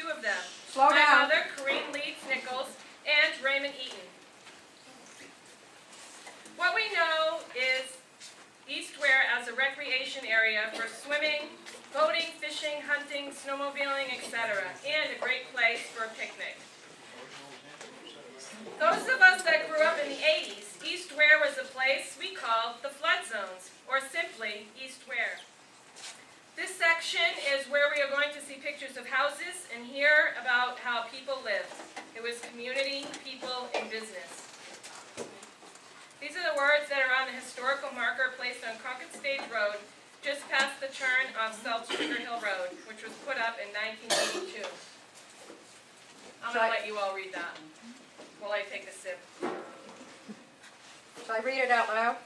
two of them. Slow My down. mother, Corinne Leeds Nichols, and Raymond Eaton. What we know is East Weare as a recreation area for swimming, boating, fishing, hunting, snowmobiling, etc., and a great place for a picnic. Those of us that grew up in the 80s, East Weare was a place we called the flood zones, or simply East Weare. This section is where we are going to see pictures of houses and hear about how people lived. It was community, people, and business. These are the words that are on the historical marker placed on Crockett Stage Road, just past the turn off South Sugar Hill Road, which was put up in 1982. I'm going to let you all read that while I take a sip. Shall I read it out loud?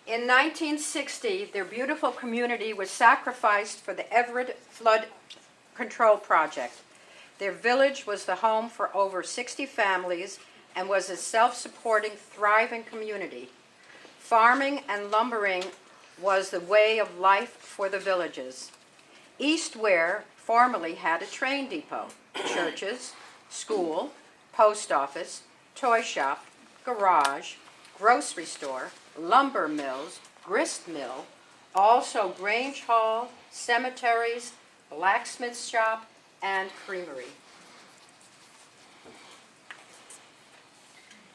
In 1960, their beautiful community was sacrificed for the Everett Flood Control Project. Their village was the home for over 60 families and was a self-supporting, thriving community. Farming and lumbering was the way of life for the villages. East Weare formerly had a train depot, churches, school, post office, toy shop, garage, grocery store, lumber mills, grist mill, also Grange Hall, cemeteries, blacksmith shop, and creamery.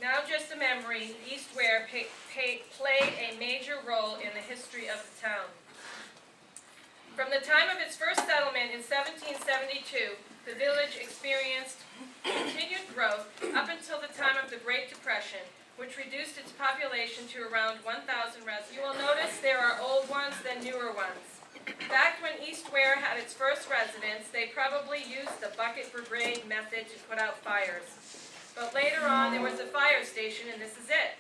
Now just a memory, East Weare played a major role in the history of the town. From the time of its first settlement in 1772, the village experienced continued growth up until the time of the Great Depression, which reduced its population to around 1,000 residents. You will notice there are old ones, then newer ones. Back when East Weare had its first residents, they probably used the bucket brigade method to put out fires. But later on, there was a fire station, and this is it.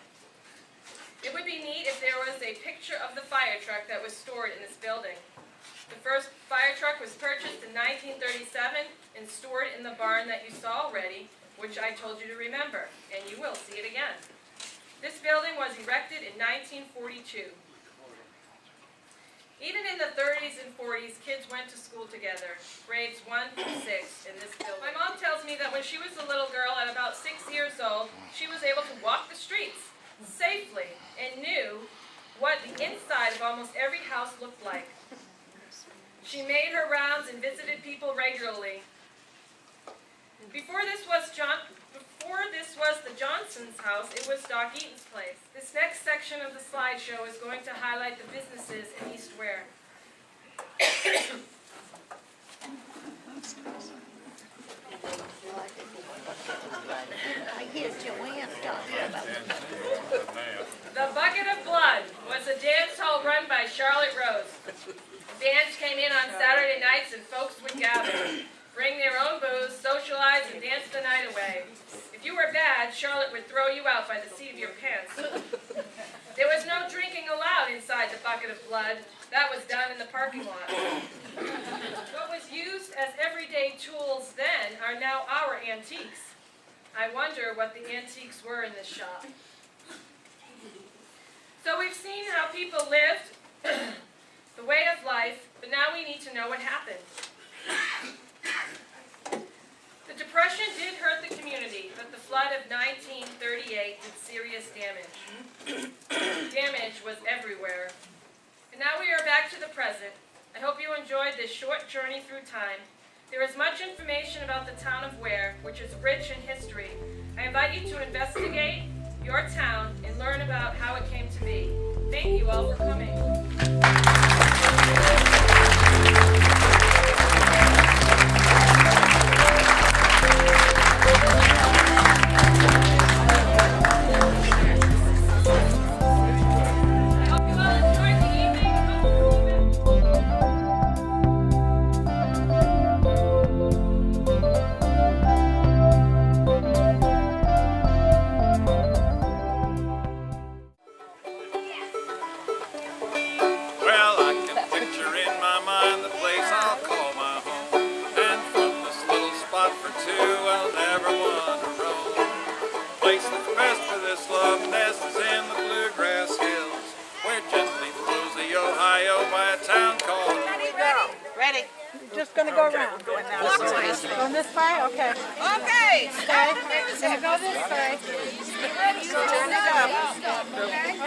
It would be neat if there was a picture of the fire truck that was stored in this building. The first fire truck was purchased in 1937 and stored in the barn that you saw already, which I told you to remember, and you will see it again. This building was erected in 1942. Even in the 30s and 40s, kids went to school together, grades 1 through 6 in this building. My mom tells me that when she was a little girl at about 6 years old, she was able to walk the streets safely and knew what the inside of almost every house looked like. She made her rounds and visited people regularly. Before this was the Johnson's house, it was Doc Eaton's place. This next section of the slideshow is going to highlight the businesses in East Weare. I hear Joanne talking about it. The Bucket of Blood was a dance hall run by Charlotte Rose. Bands came in on Saturday nights and folks would gather, bring their own booze, socialize, and dance the night away. If you were bad, Charlotte would throw you out by the seat of your pants. There was no drinking allowed inside the Bucket of Blood. That was done in the parking lot. What was used as everyday tools then are now our antiques. I wonder what the antiques were in this shop. So we've seen how people lived, the way of life, but now we need to know what happened. The Depression did hurt the community, but the flood of 1938 did serious damage. Damage was everywhere. And now we are back to the present. I hope you enjoyed this short journey through time. There is much information about the town of Weare, which is rich in history. I invite you to investigate your town and learn about how it came to be. Thank you all for coming. Just going to go around. Going this way? Okay. Okay, start the music. Gonna go this way. Turn it up.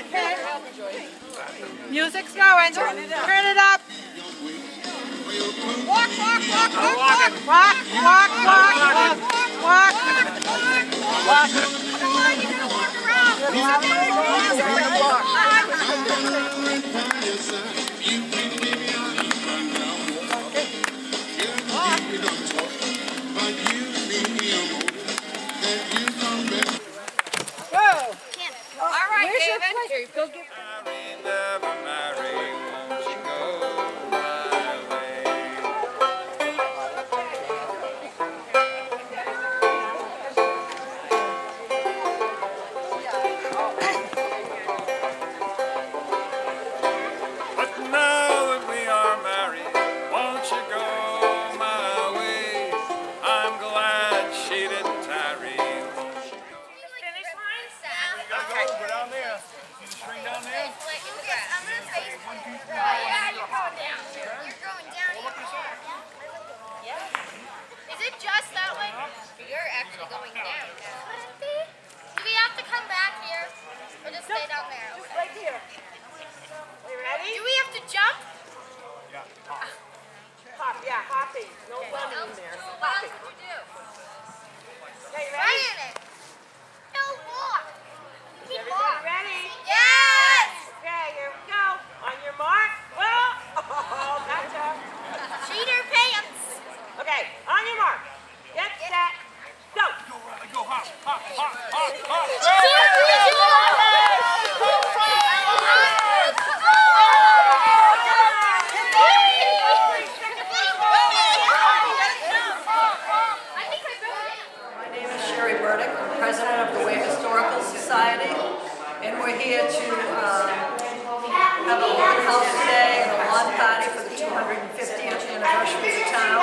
Okay. Music's going. Turn it up. Walk, walk, walk, walk, walk. Walk, walk, walk, walk, walk. Walk. Come on, you gotta walk around. All right, David. Go get. But now that we are married, won't you go my way? I'm glad she didn't tarry. Finish line? Okay. Go down there. See the string down there? I'm gonna face yeah, you're going down. You're going down. Is it just that way? You're actually going down. Do we have to come back here? Or just stay down there? Right here. Are you ready? Do we have to jump? Hop, yeah, hopping. No running in there. What Hopping. else would we do? Okay, Right ready? in it. No, walk. Keep Everybody walk. ready? Yes! Okay, here we go. On your mark. Well, oh, gotcha. Cheater pants. Okay, on your mark. Get set. Go. Go hop, hop, hop, hop, hop. My name is Sherry Burdick. I'm president of the Weare Historical Society, and we're here to have a open house today and a lawn party for the 250th anniversary of the town.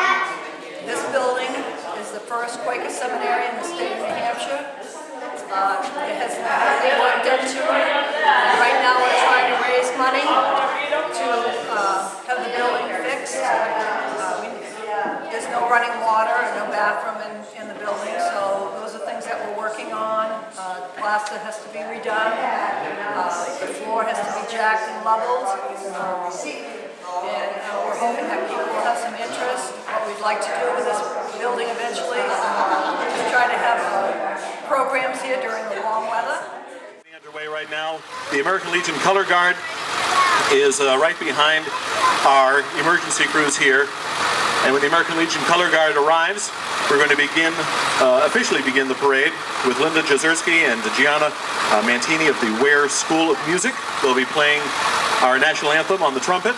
This building is the first Quaker seminary in the state of New Hampshire. It has been heavily worked into it. And right now we're trying to raise money to have the building fixed. There's no running water and no bathroom in the building, so those are things that we're working on. Plaster has to be redone. The floor has to be jacked and leveled. And we're hoping that people will have some interest. What we'd like to do with this building eventually is try to have programs here during the warm weather. Underway right now. The American Legion Color Guard is right behind our emergency crews here. And when the American Legion Color Guard arrives, we're going to officially begin the parade with Linda Jazerski and Gianna Mantini of the Weare School of Music. They'll be playing our national anthem on the trumpet.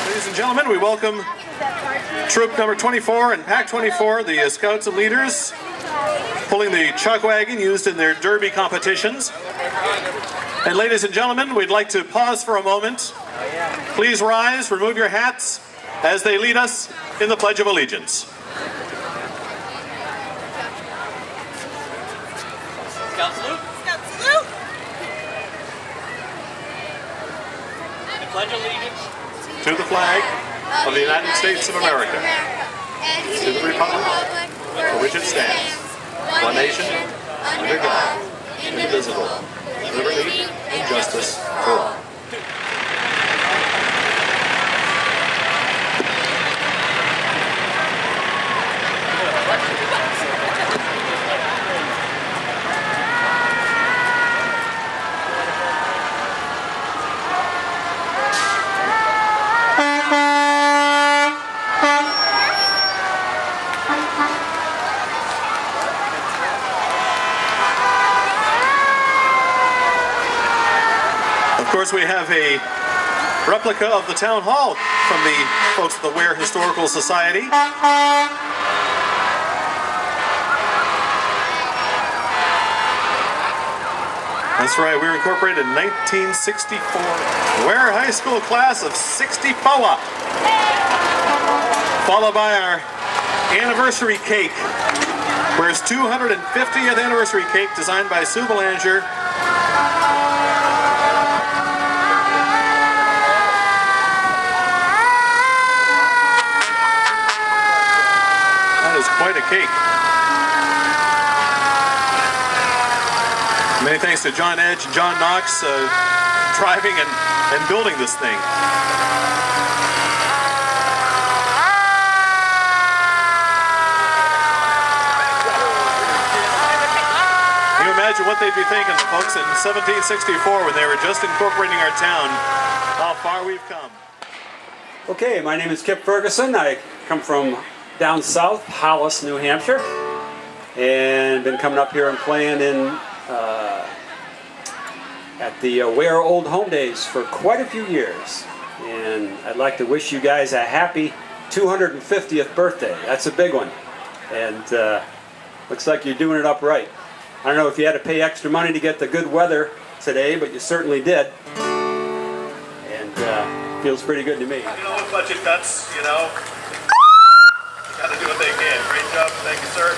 Ladies and gentlemen, we welcome Troop number 24 and Pack 24, the scouts and leaders, pulling the chuck wagon used in their derby competitions. And ladies and gentlemen, we'd like to pause for a moment. Please rise, remove your hats as they lead us in the Pledge of Allegiance. Scout salute. Scout salute. I pledge allegiance To the flag of the United States of America, and to the republic for which it stands, one nation, under God, indivisible, with liberty and justice for all. course, we have a replica of the town hall from the folks at the Weare Historical Society. That's right, we were incorporated in 1964. Weare High School class of 64. Followed by our anniversary cake. Weare's 250th anniversary cake designed by Sue Belanger. That is quite a cake. Many thanks to John Edge and John Knox driving and building this thing. Can you imagine what they'd be thinking, folks, in 1764 when they were just incorporating our town, how far we've come. Okay, my name is Kip Ferguson. I come from down south, Hollis, New Hampshire, and been coming up here and playing in at the Weare Old Home Days for quite a few years. And I'd like to wish you guys a happy 250th birthday. That's a big one. And looks like you're doing it up right. I don't know if you had to pay extra money to get the good weather today, but you certainly did. And feels pretty good to me. You know, with budget cuts, you know, got to do what they can. Great job. Thank you, sir.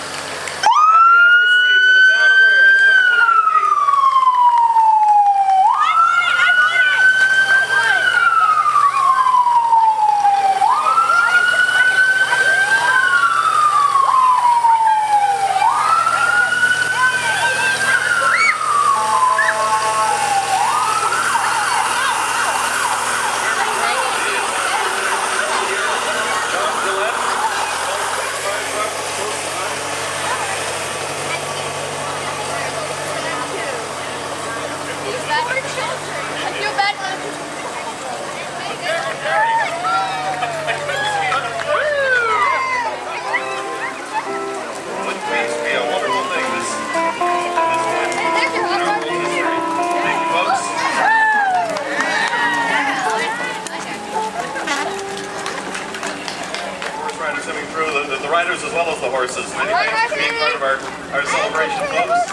The riders as well as the horses. Many thanks for being part of our celebration, folks.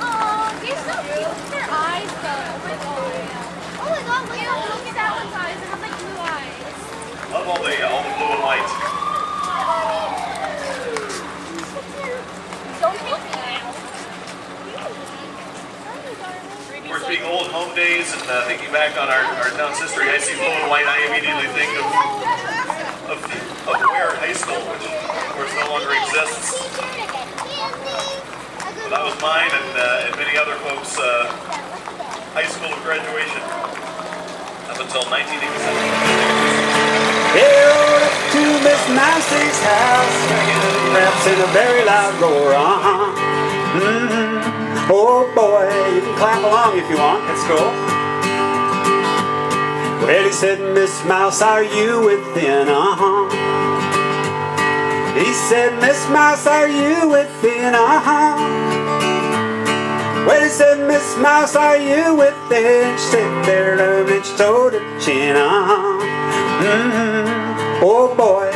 Oh, they're so cute with their eyes, though. Oh my god, look at that one's eyes. It has like blue eyes. Love all the blue and white. Don't take me out. Of course, being old home days and thinking back on our town's history, I see blue and white, I immediately think of Weare High School, which of course no longer exists. But that was mine and many other folks' high school graduation up until 1987. Hail to Miss Nancy's house, raps in a very loud roar. Oh boy, you can clap along if you want. That's cool. Well, he said, Miss Mouse, are you within? He said, Miss Mouse, are you within? Well, he said, Miss Mouse, are you within? She said, there, love, and she told her chin. Oh boy.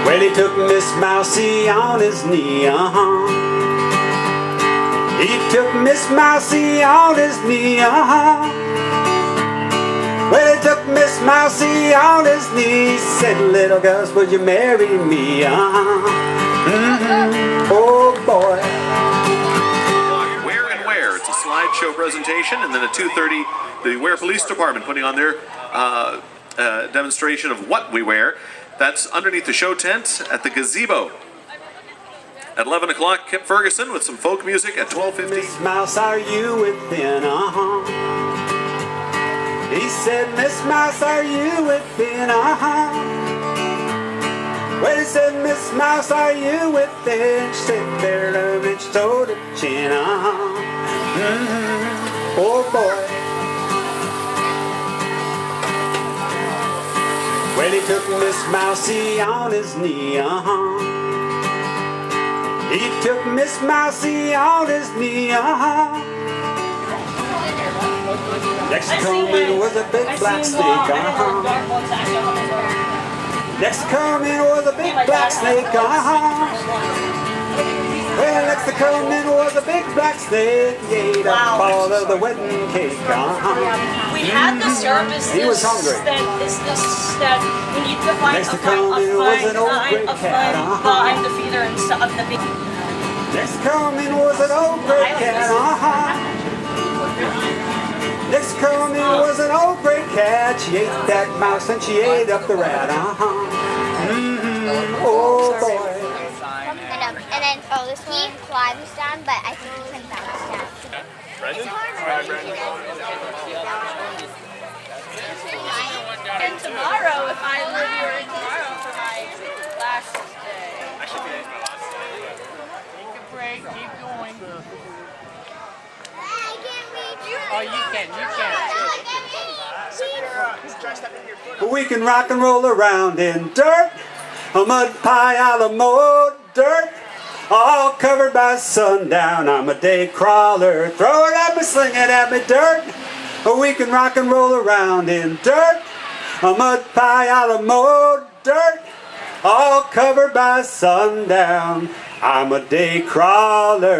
Well, he took Miss Mousy on his knee. He took Miss Mousy on his knee. Well, he took Miss Mousy on his knee. Said, little girls, would you marry me? Oh boy. Weare and Weare. It's a slideshow presentation, and then at 2:30, the Weare Police Department putting on their demonstration of what we wear. That's underneath the show tent at the gazebo. At 11 o'clock, Kip Ferguson with some folk music at 12:50. Miss Mouse, are you within? He said, Miss Mouse, are you within? Well, he said, Miss Mouse, are you within? She said, there, love, and she told her chin. Oh boy. Well, he took Miss Mousy on his knee. He took Miss Mousie on his knee, Next coming was a big black snake, Next coming was a big black snake, Well, next to come in was a big black snake. He ate up all of the wedding cake. We had the service. He was hungry. That we need to find Next to come in was an old gray cat. find the feeder and stuff. The big. Next to come in was an old gray cat. Next to come in was an old gray cat. She ate that mouse and she ate up the rat. Oh boy. And then he climbs down, but I think he can bounce down. Brendan? And tomorrow, if I live here tomorrow for my last day. I should be my last day. Take a break, keep going. I can't reach you. Oh, you can. We can rock and roll around in dirt, a mud pie a la mode dirt, all covered by sundown. I'm a day crawler, throw it at me, sling it at me, dirt. We can rock and roll around in dirt, a mud pie a la mode dirt, all covered by sundown. I'm a day crawler.